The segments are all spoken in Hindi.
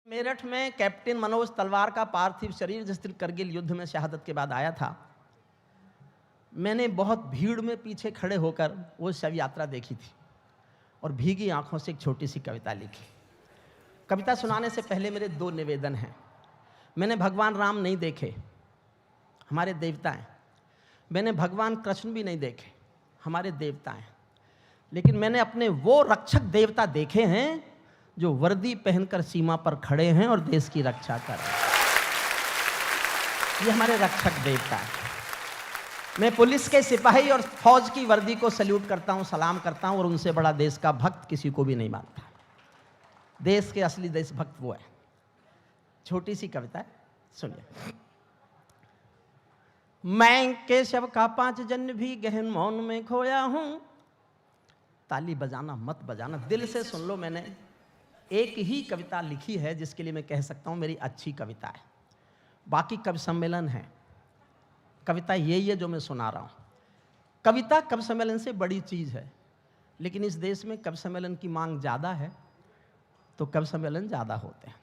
मेरठ में कैप्टन मनोज तलवार का पार्थिव शरीर जिस दिन करगिल युद्ध में शहादत के बाद आया था, मैंने बहुत भीड़ में पीछे खड़े होकर वो शव यात्रा देखी थी और भीगी आंखों से एक छोटी सी कविता लिखी। कविता सुनाने से पहले मेरे दो निवेदन हैं। मैंने भगवान राम नहीं देखे, हमारे देवता हैं। मैंने भगवान कृष्ण भी नहीं देखे, हमारे देवता हैं। लेकिन मैंने अपने वो रक्षक देवता देखे हैं जो वर्दी पहनकर सीमा पर खड़े हैं और देश की रक्षा कर रहे हैं। ये हमारे रक्षक देवता हैं। मैं पुलिस के सिपाही और फौज की वर्दी को सल्यूट करता हूं, सलाम करता हूं और उनसे बड़ा देश का भक्त किसी को भी नहीं मानता। देश के असली देशभक्त वो है। छोटी सी कविता है, सुनिए। मैं केशव का 5 जन्म भी गहन मौन में खोया हूं। ताली बजाना मत बजाना, दिल से सुन लो। मैंने एक ही कविता लिखी है जिसके लिए मैं कह सकता हूं मेरी अच्छी कविता है। बाकी कवि सम्मेलन है, कविता यही है जो मैं सुना रहा हूं। कविता कवि सम्मेलन से बड़ी चीज है, लेकिन इस देश में कवि सम्मेलन की मांग ज्यादा है तो कवि सम्मेलन ज्यादा होते हैं।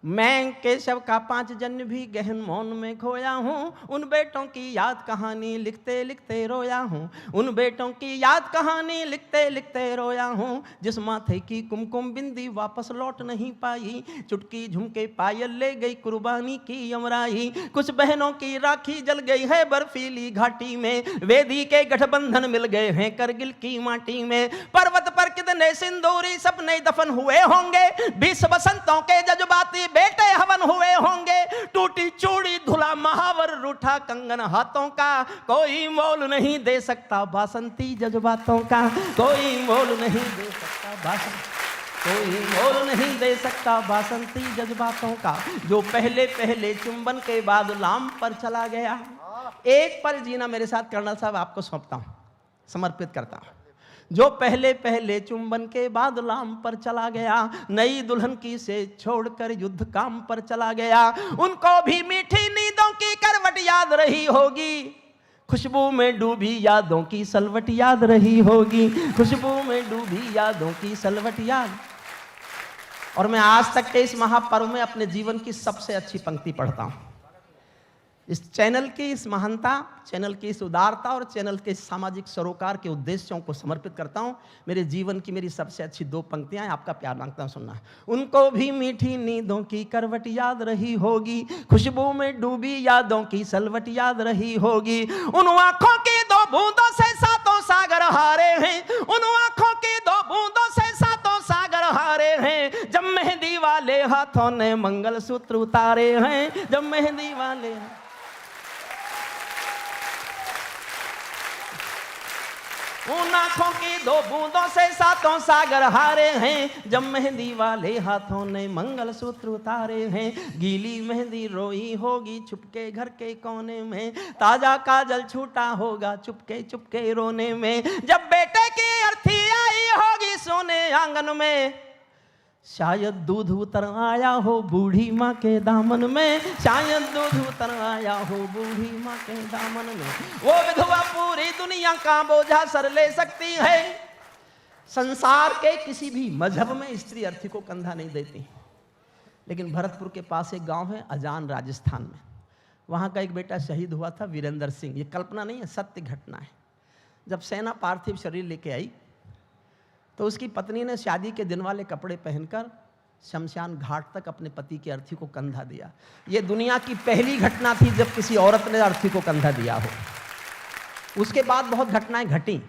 मैं केशव का 5 जन्म भी गहन मौन में खोया हूँ। उन बेटों की याद कहानी लिखते लिखते रोया हूँ। उन बेटों की याद कहानी लिखते लिखते रोया हूँ। जिस माथे की कुमकुम बिंदी वापस लौट नहीं पाई, चुटकी झुमके पायल ले गई कुर्बानी की यमराई। कुछ बहनों की राखी जल गई है बर्फीली घाटी में, वेदी के गठबंधन मिल गए हैं करगिल की माटी में। पर्वत पर कितने सिंदूरी सपने दफन हुए होंगे, 20 बसंतों के जज्बाती बेटे हवन हुए होंगे। टूटी चूड़ी धुला महावर रूठा कंगन हाथों का, कोई मोल नहीं दे सकता बासंती जज्बातों का। कोई मोल नहीं दे सकता कोई मोल नहीं दे सकता बासंती जज्बातों का। जो पहले पहले चुंबन के बाद लाम पर चला गया। एक पल जीना मेरे साथ कर्नल साहब आपको सौंपता हूं, समर्पित करता हूं। जो पहले पहले चुंबन के बाद लाम पर चला गया, नई दुल्हन की से छोड़कर युद्ध काम पर चला गया। उनको भी मीठी नींदों की करवट याद रही होगी, खुशबू में डूबी यादों की सलवट याद रही होगी। खुशबू में डूबी यादों की सलवट याद। और मैं आज तक के इस महापर्व में अपने जीवन की सबसे अच्छी पंक्ति पढ़ता हूं। इस चैनल की इस महानता, चैनल की इस उदारता और चैनल के सामाजिक सरोकार के उद्देश्यों को समर्पित करता हूं। मेरे जीवन की मेरी सबसे अच्छी 2 पंक्तियां हैं, आपका प्यार मांगता हूं, सुनना। उनको भी मीठी नींदों की करवट याद रही होगी, खुशबू में डूबी यादों की सलवट याद रही होगी। उन आंखों की 2 बूंदों से 7 सागर हारे हैं। उन आंखों की 2 बूंदों से 7 सागर हारे हैं। जब मेहंदी वाले हाथों ने मंगलसूत्र उतारे हैं। जब मेहंदी वाले उन आंखों की 2 बूंदों से 7 सागर हारे हैं। जब मेहंदी वाले हाथों ने मंगलसूत्र उतारे हैं। गीली मेहंदी रोई होगी छुपके घर के कोने में, ताजा काजल छूटा होगा चुपके चुपके रोने में। जब बेटे की अर्थी आई होगी सोने आंगन में, शायद दूध उतर आया हो बूढ़ी माँ के दामन में। शायद दूध उतर आया हो बूढ़ी माँ के दामन में। वो विधवा पूरी दुनिया का बोझा सर ले सकती है। संसार के किसी भी मजहब में स्त्री अर्थी को कंधा नहीं देती। लेकिन भरतपुर के पास एक गांव है अजान, राजस्थान में। वहाँ का एक बेटा शहीद हुआ था, वीरेंद्र सिंह। ये कल्पना नहीं है, सत्य घटना है। जब सेना पार्थिव शरीर लेके आई तो उसकी पत्नी ने शादी के दिन वाले कपड़े पहनकर शमशान घाट तक अपने पति की अर्थी को कंधा दिया। यह दुनिया की पहली घटना थी जब किसी औरत ने अर्थी को कंधा दिया हो। उसके बाद बहुत घटनाएं घटी,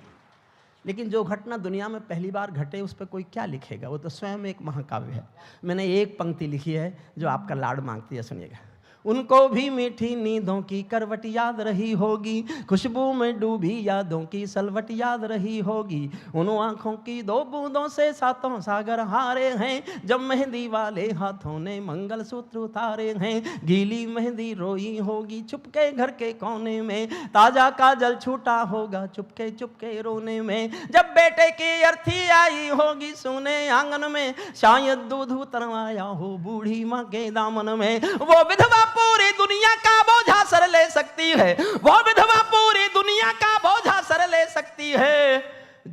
लेकिन जो घटना दुनिया में पहली बार घटे उस पर कोई क्या लिखेगा? वो तो स्वयं एक महाकाव्य है। मैंने एक पंक्ति लिखी है जो आपका लाड मांगती है, सुनिएगा। उनको भी मीठी नींदों की करवट याद रही होगी, खुशबू में डूबी यादों की सलवट याद रही होगी। उन आंखों की 2 बूंदों से 7 सागर हारे हैं। जब मेहंदी वाले हाथों ने मंगलसूत्र उतारे हैं। गीली मेहंदी रोई होगी चुपके घर के कोने में, ताजा काजल छूटा होगा चुपके चुपके रोने में। जब बेटे की अर्थी आई होगी सोने आंगन में, शायद दूध उतर आया हो बूढ़ी माँ के दामन में। वो विधवा पूरी दुनिया का बोझा सर ले सकती है। वो विधवा पूरी दुनिया का बोझा सर ले सकती है।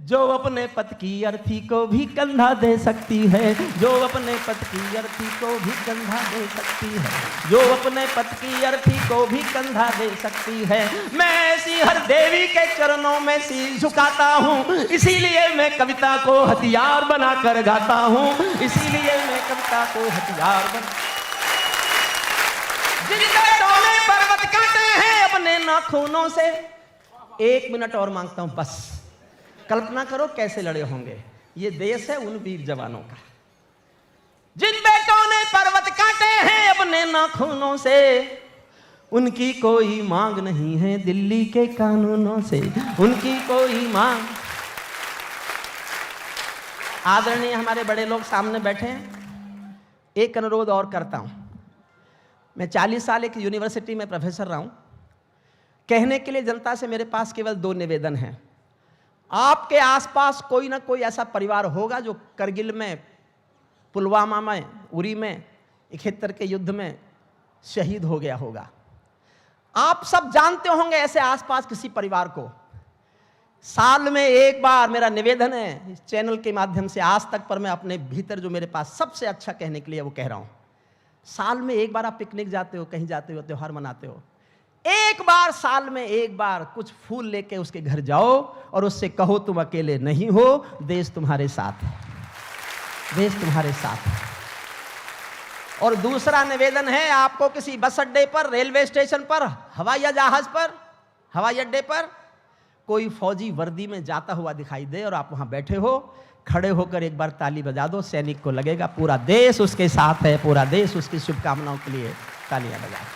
जो अपने पति की अर्थी को भी कंधा दे सकती है, जो अपने पति की अर्थी को भी कंधा दे सकती है, जो अपने पति की अर्थी को भी कंधा दे सकती है। मैं ऐसी हर देवी के चरणों में शीश झुकाता हूँ, इसीलिए मैं कविता को हथियार बनाकर गाता हूँ, इसीलिए मैं कविता को हथियार बना। जिन बेटों ने पर्वत काटे हैं अपने नाखूनों से, 1 मिनट और मांगता हूं बस। कल्पना करो कैसे लड़े होंगे। ये देश है उन वीर जवानों का। जिन बेटों ने पर्वत काटे हैं अपने नाखूनों से, उनकी कोई मांग नहीं है दिल्ली के कानूनों से, उनकी कोई मांग। आदरणीय हमारे बड़े लोग सामने बैठे हैं, एक अनुरोध और करता हूं। मैं 40 साल एक यूनिवर्सिटी में प्रोफेसर रहा हूं। कहने के लिए जनता से मेरे पास केवल 2 निवेदन हैं। आपके आसपास कोई ना कोई ऐसा परिवार होगा जो करगिल में, पुलवामा में, उरी में, 71 के युद्ध में शहीद हो गया होगा। आप सब जानते होंगे ऐसे आसपास किसी परिवार को। साल में एक बार, मेरा निवेदन है इस चैनल के माध्यम से आज तक, पर मैं अपने भीतर जो मेरे पास सबसे अच्छा कहने के लिए वो कह रहा हूं। साल में एक बार आप पिकनिक जाते हो, कहीं जाते हो, त्योहार मनाते हो, एक बार साल में एक बार कुछ फूल लेके उसके घर जाओ और उससे कहो तुम अकेले नहीं हो, देश तुम्हारे साथ है, देश तुम्हारे साथ है। और दूसरा निवेदन है आपको, किसी बस अड्डे पर, रेलवे स्टेशन पर, हवाई जहाज पर, हवाई अड्डे पर कोई फौजी वर्दी में जाता हुआ दिखाई दे और आप वहां बैठे हो, खड़े होकर एक बार ताली बजा दो। सैनिक को लगेगा पूरा देश उसके साथ है, पूरा देश उसकी शुभकामनाओं के लिए तालियां बजाए।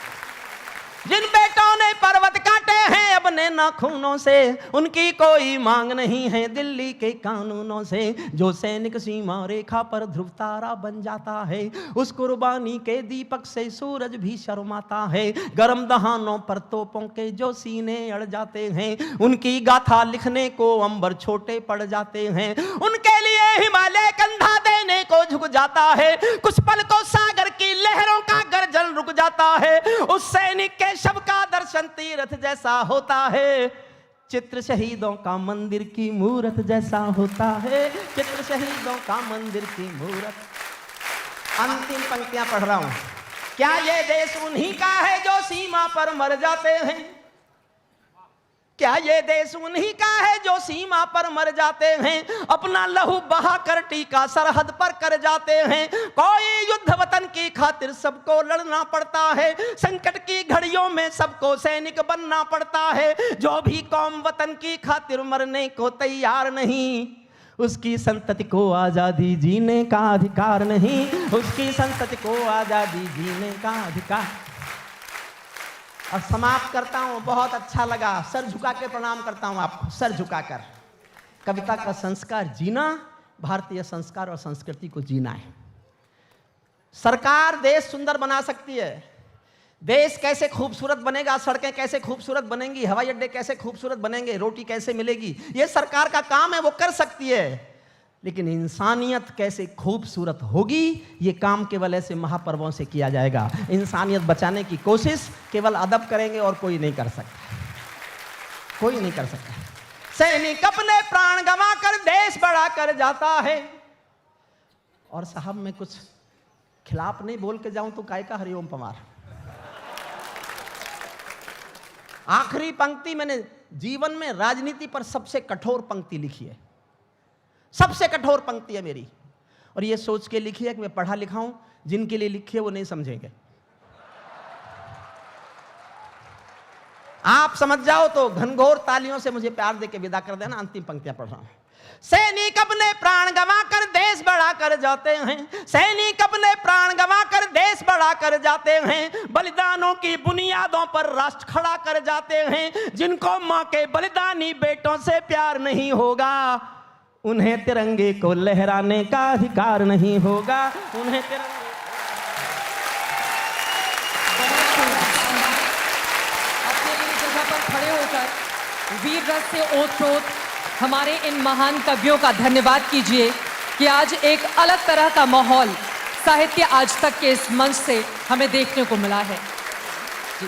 जिन बेटों ने पर्वत काटे हैं अपने नाखूनों से, उनकी कोई मांग नहीं है दिल्ली के कानूनों से। जो सैनिक सीमा रेखा पर ध्रुव तारा बन जाता है, उस कुर्बानी के दीपक से सूरज भी शर्माता है। गर्म दहानों पर तोपों के जो सीने अड़ जाते हैं, उनकी गाथा लिखने को अंबर छोटे पड़ जाते हैं। उनके लिए हिमालय कंधा देने को झुक जाता है, कुछ पल को सागर की लहरों का गर्जन रुक जाता है। उस सैनिक के शव का दर्शन तीर्थ जैसा होता है, चित्र शहीदों का मंदिर की मूरत जैसा होता है, चित्र शहीदों का मंदिर की मूरत। अंतिम पंक्तियां पढ़ रहा हूं। क्या ये देश उन्हीं का है जो सीमा पर मर जाते हैं? क्या ये देश उन्हीं का है जो सीमा पर मर जाते हैं, अपना लहू बहा कर टीका सरहद पर कर जाते हैं। कोई युद्ध वतन की खातिर सबको लड़ना पड़ता है, संकट की घड़ियों में सबको सैनिक बनना पड़ता है। जो भी कौम वतन की खातिर मरने को तैयार नहीं, उसकी संतति को आजादी जीने का अधिकार नहीं, उसकी संतति को आजादी जीने का अधिकार। और समाप्त करता हूं, बहुत अच्छा लगा, सर झुका के प्रणाम करता हूं आपको, सर झुकाकर। कविता का संस्कार जीना, भारतीय संस्कार और संस्कृति को जीना है। सरकार देश सुंदर बना सकती है, देश कैसे खूबसूरत बनेगा, सड़कें कैसे खूबसूरत बनेंगी, हवाई अड्डे कैसे खूबसूरत बनेंगे, रोटी कैसे मिलेगी, ये सरकार का काम है, वो कर सकती है। लेकिन इंसानियत कैसे खूबसूरत होगी, ये काम केवल ऐसे महापर्वों से किया जाएगा। इंसानियत बचाने की कोशिश केवल अदब करेंगे और कोई नहीं कर सकता, कोई नहीं कर सकता। सैनिक अपने प्राण गंवा कर देश बड़ा कर जाता है। और साहब मैं कुछ खिलाफ नहीं बोल के जाऊं तो काय का हरिओम पवार। आखिरी पंक्ति मैंने जीवन में राजनीति पर सबसे कठोर पंक्ति लिखी है, सबसे कठोर पंक्ति है मेरी, और ये सोच के लिखी है कि मैं पढ़ा लिखा हूं, जिनके लिए लिखी है वो नहीं समझेंगे। आप समझ जाओ तो घनघोर तालियों से मुझे प्यार देके विदा कर देना। अंतिम पंक्तियां पढ़ रहा हूं। सैनिक अपने प्राण गंवा कर देश बड़ा कर जाते हैं, सैनिक अपने प्राण गंवा कर देश बड़ा कर जाते हैं। बलिदानों की बुनियादों पर राष्ट्र खड़ा कर जाते हैं। जिनको मां के बलिदानी बेटों से प्यार नहीं होगा, उन्हें तिरंगे को लहराने का अधिकार नहीं होगा, उन्हें तिरंगे। अपने जगह पर खड़े होकर वीर रस से ओत-प्रोत हमारे इन महान कवियों का धन्यवाद कीजिए कि आज एक अलग तरह का माहौल साहित्य आज तक के इस मंच से हमें देखने को मिला है। जी।